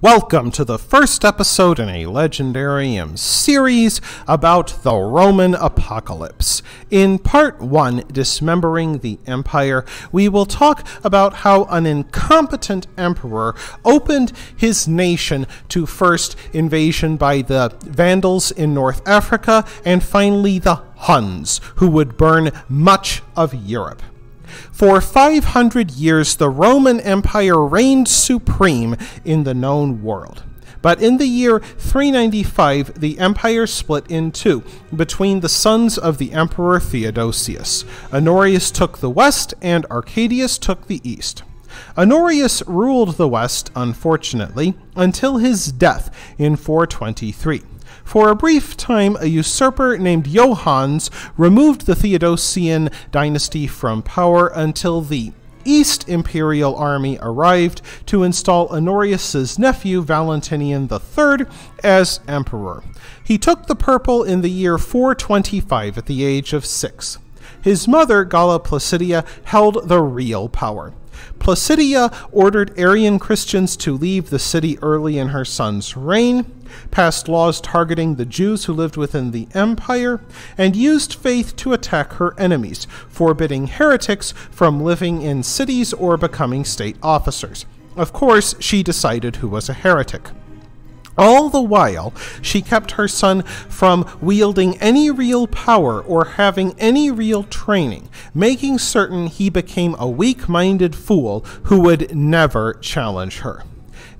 Welcome to the first episode in a Legendarium series about the Roman Apocalypse. In Part 1, Dismembering the Empire, we will talk about how an incompetent emperor opened his nation to first invasion by the Vandals in North Africa, and finally the Huns, who would burn much of Europe. For 500 years, the Roman Empire reigned supreme in the known world. But in the year 395, the empire split in two between the sons of the Emperor Theodosius. Honorius took the west, and Arcadius took the east. Honorius ruled the west, unfortunately, until his death in 423. For a brief time, a usurper named Johannes removed the Theodosian dynasty from power until the East Imperial Army arrived to install Honorius's nephew Valentinian III as emperor. He took the purple in the year 425 at the age of 6. His mother, Galla Placidia, held the real power. Placidia ordered Arian Christians to leave the city early in her son's reign, passed laws targeting the Jews who lived within the empire, and used faith to attack her enemies, forbidding heretics from living in cities or becoming state officers. Of course, she decided who was a heretic. All the while, she kept her son from wielding any real power or having any real training, making certain he became a weak-minded fool who would never challenge her.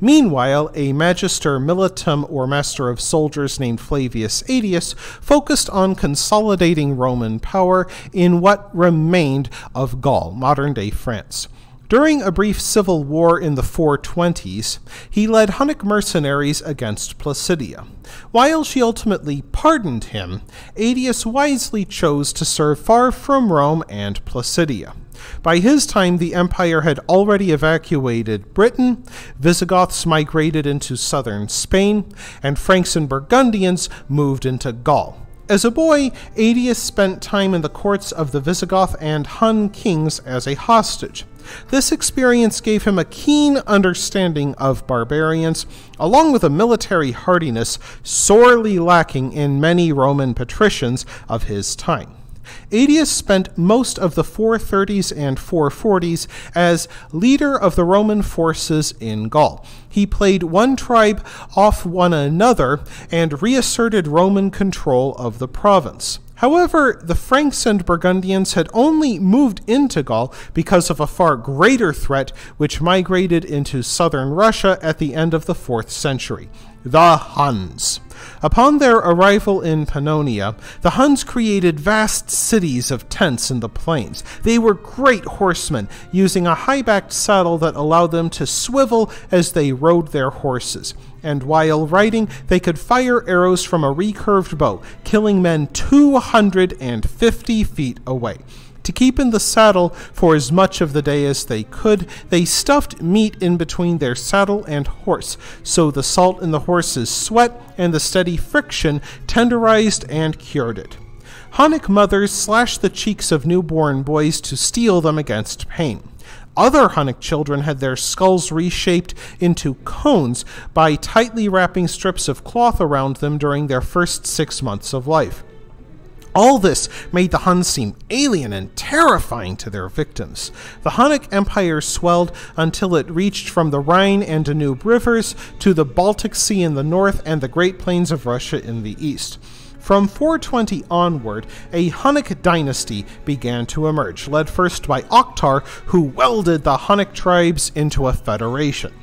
Meanwhile, a magister militum, or master of soldiers, named Flavius Aetius focused on consolidating Roman power in what remained of Gaul, modern-day France. During a brief civil war in the 420s, he led Hunnic mercenaries against Placidia. While she ultimately pardoned him, Aetius wisely chose to serve far from Rome and Placidia. By his time, the empire had already evacuated Britain, Visigoths migrated into southern Spain, and Franks and Burgundians moved into Gaul. As a boy, Aetius spent time in the courts of the Visigoth and Hun kings as a hostage. This experience gave him a keen understanding of barbarians, along with a military hardiness sorely lacking in many Roman patricians of his time. Aetius spent most of the 430s and 440s as leader of the Roman forces in Gaul. He played one tribe off one another and reasserted Roman control of the province. However, the Franks and Burgundians had only moved into Gaul because of a far greater threat which migrated into southern Russia at the end of the 4th century: the Huns. Upon their arrival in Pannonia, the Huns created vast cities of tents in the plains. They were great horsemen, using a high-backed saddle that allowed them to swivel as they rode their horses. And while riding, they could fire arrows from a recurved bow, killing men 250 feet away. To keep in the saddle for as much of the day as they could, they stuffed meat in between their saddle and horse, so the salt in the horse's sweat and the steady friction tenderized and cured it. Hunnic mothers slashed the cheeks of newborn boys to steel them against pain. Other Hunnic children had their skulls reshaped into cones by tightly wrapping strips of cloth around them during their first 6 months of life. All this made the Huns seem alien and terrifying to their victims. The Hunnic Empire swelled until it reached from the Rhine and Danube rivers to the Baltic Sea in the north and the Great Plains of Russia in the east. From 420 onward, a Hunnic dynasty began to emerge, led first by Oktar, who welded the Hunnic tribes into a federation.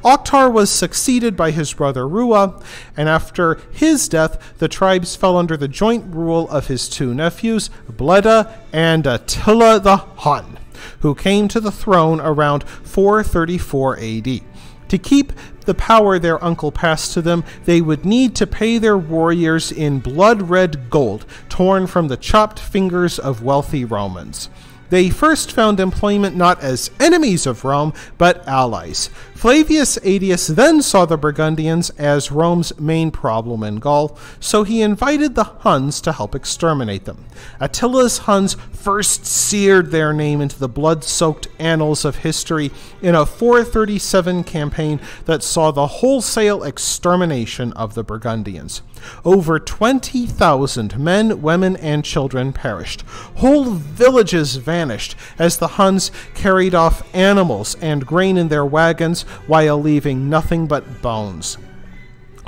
Oktar was succeeded by his brother Rua, and after his death, the tribes fell under the joint rule of his two nephews, Bleda and Attila the Hun, who came to the throne around 434 AD. To keep the power their uncle passed to them, they would need to pay their warriors in blood-red gold, torn from the chopped fingers of wealthy Romans. They first found employment not as enemies of Rome, but allies. Flavius Aetius then saw the Burgundians as Rome's main problem in Gaul, so he invited the Huns to help exterminate them. Attila's Huns first seared their name into the blood-soaked annals of history in a 437 campaign that saw the wholesale extermination of the Burgundians. Over 20,000 men, women, and children perished. Whole villages vanished as the Huns carried off animals and grain in their wagons while leaving nothing but bones.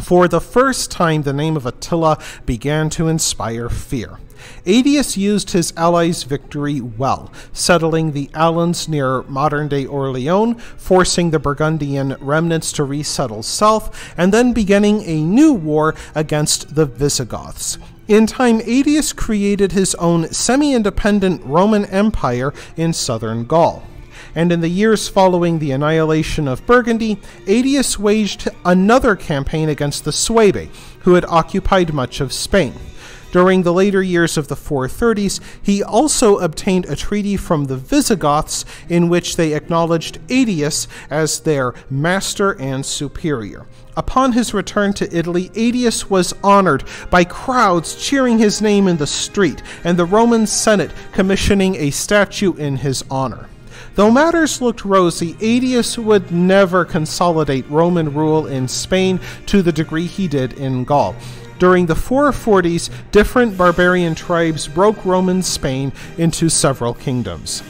For the first time, the name of Attila began to inspire fear. Aetius used his allies' victory well, settling the Alans near modern-day Orleans, forcing the Burgundian remnants to resettle south, and then beginning a new war against the Visigoths. In time, Aetius created his own semi-independent Roman Empire in southern Gaul. And in the years following the annihilation of Burgundy, Aetius waged another campaign against the Suebi, who had occupied much of Spain. During the later years of the 430s, he also obtained a treaty from the Visigoths in which they acknowledged Aetius as their master and superior. Upon his return to Italy, Aetius was honored by crowds cheering his name in the street, and the Roman Senate commissioning a statue in his honor. Though matters looked rosy, Aetius would never consolidate Roman rule in Spain to the degree he did in Gaul. During the 440s, different barbarian tribes broke Roman Spain into several kingdoms.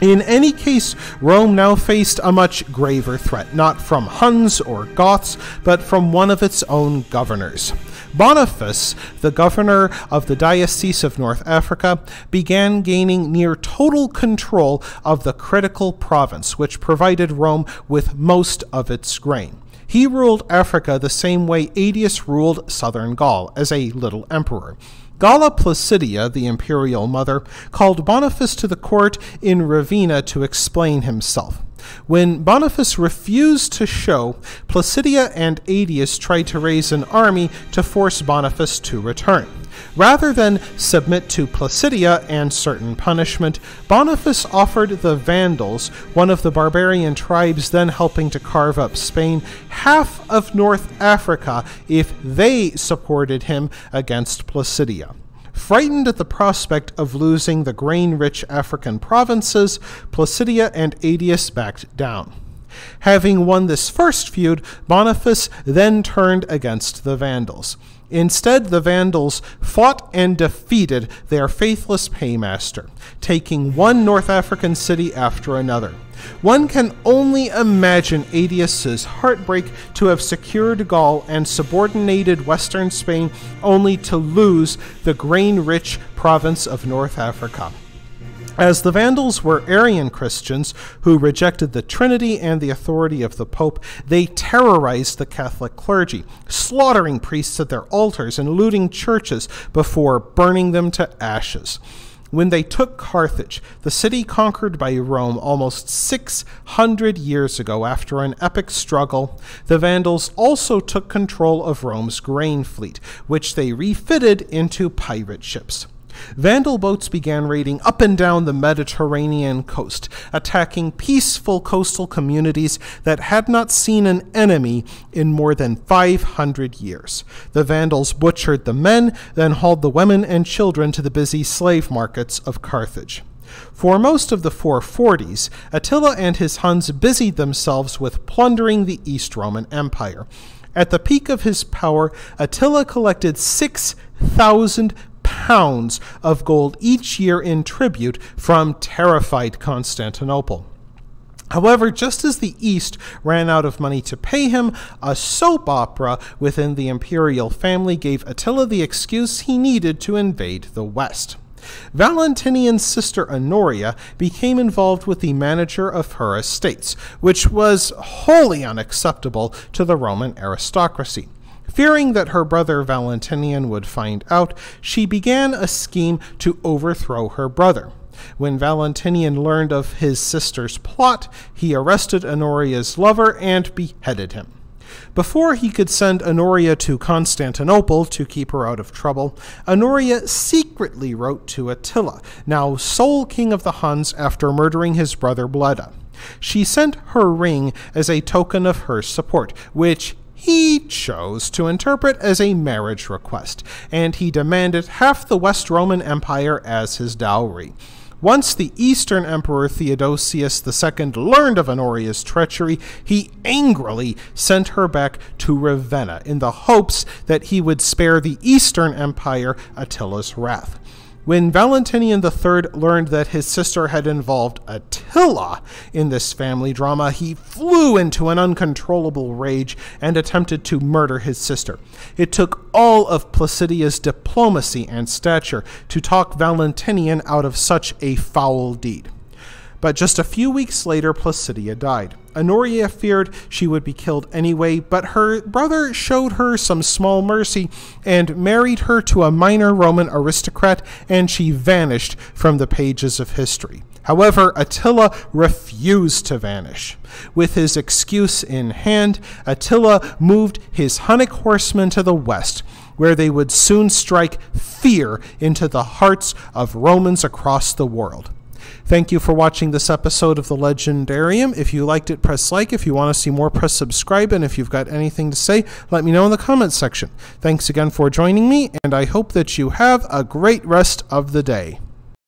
In any case, Rome now faced a much graver threat, not from Huns or Goths, but from one of its own governors. Boniface, the governor of the Diocese of North Africa, began gaining near total control of the critical province, which provided Rome with most of its grain. He ruled Africa the same way Aetius ruled southern Gaul, as a little emperor. Galla Placidia, the imperial mother, called Boniface to the court in Ravenna to explain himself. When Boniface refused to show, Placidia and Aetius tried to raise an army to force Boniface to return. Rather than submit to Placidia and certain punishment, Boniface offered the Vandals, one of the barbarian tribes then helping to carve up Spain, half of North Africa if they supported him against Placidia. Frightened at the prospect of losing the grain-rich African provinces, Placidia and Aetius backed down. Having won this first feud, Boniface then turned against the Vandals. Instead, the Vandals fought and defeated their faithless paymaster, taking one North African city after another. One can only imagine Aetius's heartbreak to have secured Gaul and subordinated western Spain only to lose the grain-rich province of North Africa. As the Vandals were Arian Christians who rejected the Trinity and the authority of the Pope, they terrorized the Catholic clergy, slaughtering priests at their altars and looting churches before burning them to ashes. When they took Carthage, the city conquered by Rome almost 600 years ago after an epic struggle, the Vandals also took control of Rome's grain fleet, which they refitted into pirate ships. Vandal boats began raiding up and down the Mediterranean coast, attacking peaceful coastal communities that had not seen an enemy in more than 500 years. The Vandals butchered the men, then hauled the women and children to the busy slave markets of Carthage. For most of the 440s, Attila and his Huns busied themselves with plundering the East Roman Empire. At the peak of his power, Attila collected 6,000 pounds of gold each year in tribute from terrified Constantinople. However, just as the East ran out of money to pay him, a soap opera within the imperial family gave Attila the excuse he needed to invade the West. Valentinian's sister Honoria became involved with the manager of her estates, which was wholly unacceptable to the Roman aristocracy. Fearing that her brother Valentinian would find out, she began a scheme to overthrow her brother. When Valentinian learned of his sister's plot, he arrested Honoria's lover and beheaded him. Before he could send Honoria to Constantinople to keep her out of trouble, Honoria secretly wrote to Attila, now sole king of the Huns after murdering his brother Bleda. She sent her ring as a token of her support, which he chose to interpret as a marriage request, and he demanded half the West Roman Empire as his dowry. Once the Eastern Emperor Theodosius II learned of Honoria's treachery, he angrily sent her back to Ravenna in the hopes that he would spare the Eastern Empire Attila's wrath. When Valentinian III learned that his sister had involved Attila in this family drama, he flew into an uncontrollable rage and attempted to murder his sister. It took all of Placidia's diplomacy and stature to talk Valentinian out of such a foul deed. But just a few weeks later, Placidia died. Honoria feared she would be killed anyway, but her brother showed her some small mercy and married her to a minor Roman aristocrat, and she vanished from the pages of history. However, Attila refused to vanish. With his excuse in hand, Attila moved his Hunnic horsemen to the west, where they would soon strike fear into the hearts of Romans across the world. Thank you for watching this episode of The Legendarium. If you liked it, press like. If you want to see more, press subscribe. And if you've got anything to say, let me know in the comments section. Thanks again for joining me, and I hope that you have a great rest of the day.